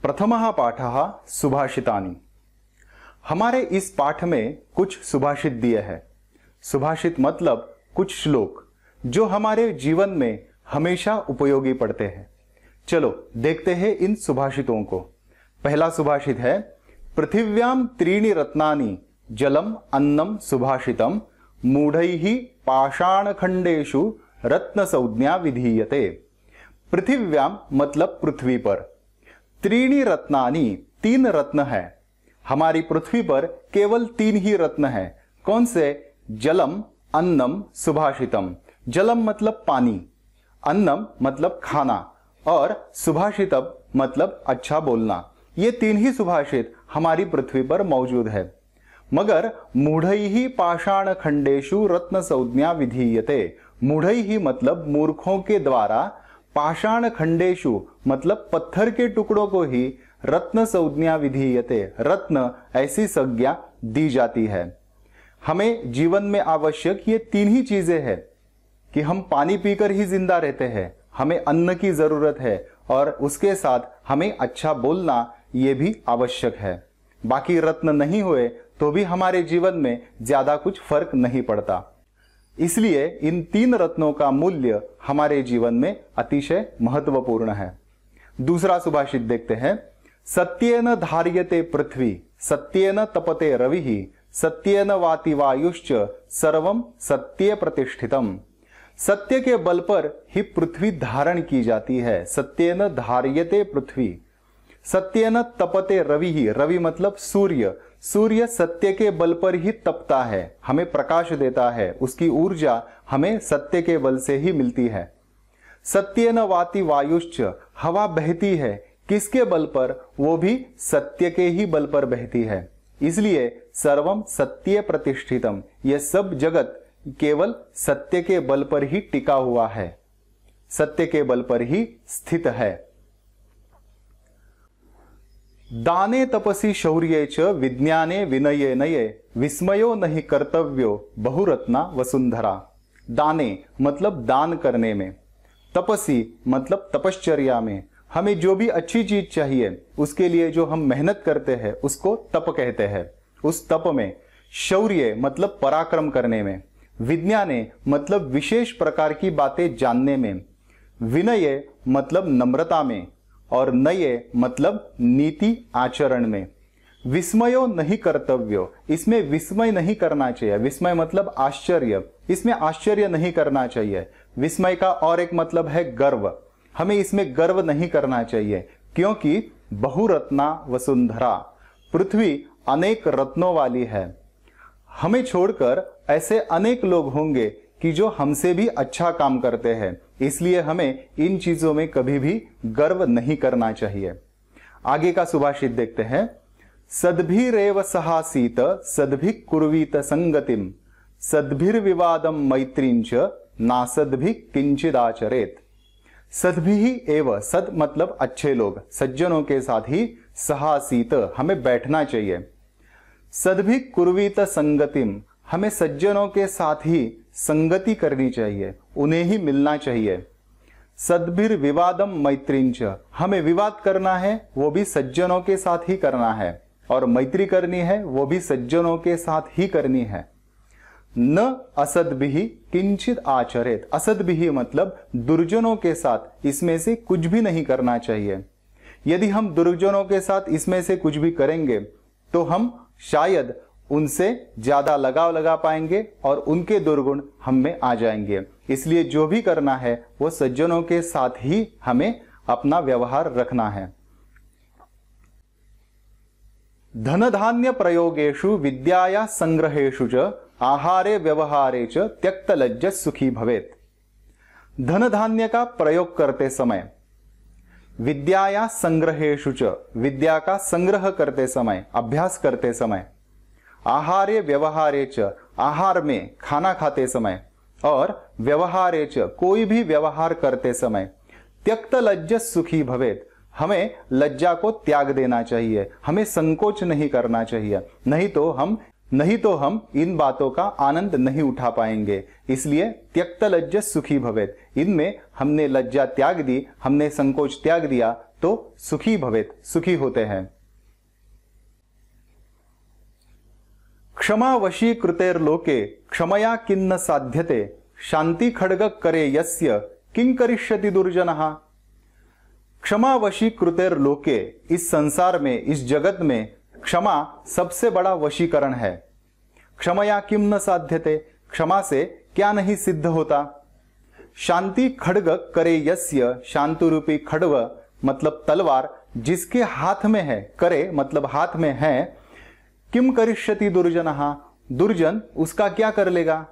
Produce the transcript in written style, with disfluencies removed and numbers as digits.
प्रथमः पाठः सुभाषितानि। हमारे इस पाठ में कुछ सुभाषित दिए हैं। सुभाषित मतलब कुछ श्लोक जो हमारे जीवन में हमेशा उपयोगी पड़ते हैं। चलो देखते हैं इन सुभाषितों को। पहला सुभाषित है, पृथिव्याम त्रीणि रत्नानि जलम अन्नम सुभाषितम मूढ़ैः पाषाणखंडेषु रत्न संज्ञा विधीयते। पृथिव्याम मतलब पृथ्वी पर, त्रीणि रत्नानि तीन रत्न है। हमारी पृथ्वी पर केवल तीन ही रत्न है। कौन से? जलम, अन्नम, सुभाषितम। जलम मतलब पानी, अन्नम मतलब खाना और सुभाषितम मतलब अच्छा बोलना। ये तीन ही सुभाषित हमारी पृथ्वी पर मौजूद है। मगर मूढ़ैः पाषाण खंडेषु रत्न संज्ञा विधीयते। मूढ़ैः मतलब मूर्खों के द्वारा, पाषाण खंडेषु मतलब पत्थर के टुकड़ों को ही रत्न संज्ञा विधीयते, रत्न ऐसी संज्ञा दी जाती है। हमें जीवन में आवश्यक ये तीन ही चीजें हैं कि हम पानी पीकर ही जिंदा रहते हैं, हमें अन्न की जरूरत है और उसके साथ हमें अच्छा बोलना ये भी आवश्यक है। बाकी रत्न नहीं हुए तो भी हमारे जीवन में ज्यादा कुछ फर्क नहीं पड़ता। इसलिए इन तीन रत्नों का मूल्य हमारे जीवन में अतिशय महत्वपूर्ण है। दूसरा सुभाषित देखते हैं, सत्येन धार्यते पृथ्वी सत्येन तपते रविः सत्येन वाति वायुश्च सर्वं सत्ये प्रतिष्ठितम। सत्य के बल पर ही पृथ्वी धारण की जाती है। सत्येन धार्यते पृथ्वी, सत्येन तपते रविः, रवि मतलब सूर्य। सूर्य सत्य के बल पर ही तपता है, हमें प्रकाश देता है, उसकी ऊर्जा हमें सत्य के बल से ही मिलती है। सत्येन वाति वायुश्च, हवा बहती है किसके बल पर? वो भी सत्य के ही बल पर बहती है। इसलिए सर्वम सत्य प्रतिष्ठितम, यह सब जगत केवल सत्य के बल पर ही टिका हुआ है, सत्य के बल पर ही स्थित है। दाने तपसी शौर्ये च विज्ञाने विनये नये विस्मयो नहीं कर्तव्यो बहुरत्ना वसुंधरा। दाने मतलब दान करने में, तपसी मतलब तपश्चर्या में। हमें जो भी अच्छी चीज चाहिए उसके लिए जो हम मेहनत करते हैं उसको तप कहते हैं। उस तप में शौर्य मतलब पराक्रम करने में, विज्ञाने मतलब विशेष प्रकार की बातें जानने में, विनय मतलब नम्रता में और नये मतलब नीति आचरण में। विस्मयो नहीं कर्तव्यो, इसमें विस्मय नहीं करना चाहिए। विस्मय मतलब आश्चर्य, इसमें आश्चर्य नहीं करना चाहिए। विस्मय का और एक मतलब है गर्व, हमें इसमें गर्व नहीं करना चाहिए क्योंकि बहुरत्ना वसुंधरा, पृथ्वी अनेक रत्नों वाली है। हमें छोड़कर ऐसे अनेक लोग होंगे कि जो हमसे भी अच्छा काम करते हैं, इसलिए हमें इन चीजों में कभी भी गर्व नहीं करना चाहिए। आगे का सुभाषित देखते हैं, सद्भिरेव सहासीत सद्भिः कुर्वीत संगतिम सद्भिर्विवादम मैत्रींच नासद्भिः किंचिदाचरेत। सद्भिः एव, सद मतलब अच्छे लोग, सज्जनों के साथ ही, सहासीत हमें बैठना चाहिए। सद्भिः कुर्वीत संगतिम, हमें सज्जनों के साथ ही संगति करनी चाहिए, उन्हें ही मिलना चाहिए। सद्भिर्विवादम मैत्रींच, हमें विवाद करना है वो भी सज्जनों के साथ ही करना है और मैत्री करनी है वो भी सज्जनों के साथ ही करनी है। न असद्भिः किंचित आचरेत, असद्भिः मतलब दुर्जनों के साथ इसमें से कुछ भी नहीं करना चाहिए। यदि हम दुर्जनों के साथ इसमें से कुछ भी करेंगे तो हम शायद उनसे ज्यादा लगाव लगा पाएंगे और उनके दुर्गुण हम में आ जाएंगे। इसलिए जो भी करना है वो सज्जनों के साथ ही हमें अपना व्यवहार रखना है। धन धान्य प्रयोगेषु विद्याया संग्रहेषु च आहारे व्यवहारे च त्यक्त लज्ज सुखी भवेत। धन धान्य का प्रयोग करते समय, विद्याया संग्रहेषु च, विद्या का संग्रह करते समय, अभ्यास करते समय, आहारे व्यवहारे च, आहार में खाना खाते समय और व्यवहारे च, कोई भी व्यवहार करते समय, त्यक्त लज्ज सुखी भवेत, हमें लज्जा को त्याग देना चाहिए, हमें संकोच नहीं करना चाहिए, नहीं तो हम इन बातों का आनंद नहीं उठा पाएंगे। इसलिए त्यक्त लज्ज सुखी भवेत, इनमें हमने लज्जा त्याग दी, हमने संकोच त्याग दिया तो सुखी भवेत, सुखी होते हैं। क्षमा वशीकृतेर्लोके क्षमया किन्न साध्यते, शांति खड्ग करे यस्य किं करिष्यति दुर्जनः। क्षमा वशीकृतेर्लोके, इस संसार में, इस जगत में क्षमा सबसे बड़ा वशीकरण है। क्षमया किम न साध्यते, क्षमा से क्या नहीं सिद्ध होता। शांति खड्ग करे यस्य, शांति रूपी खड्ग मतलब तलवार जिसके हाथ में है, करे मतलब हाथ में है, किम करिष्यति दुर्जनः, दुर्जन उसका क्या कर लेगा।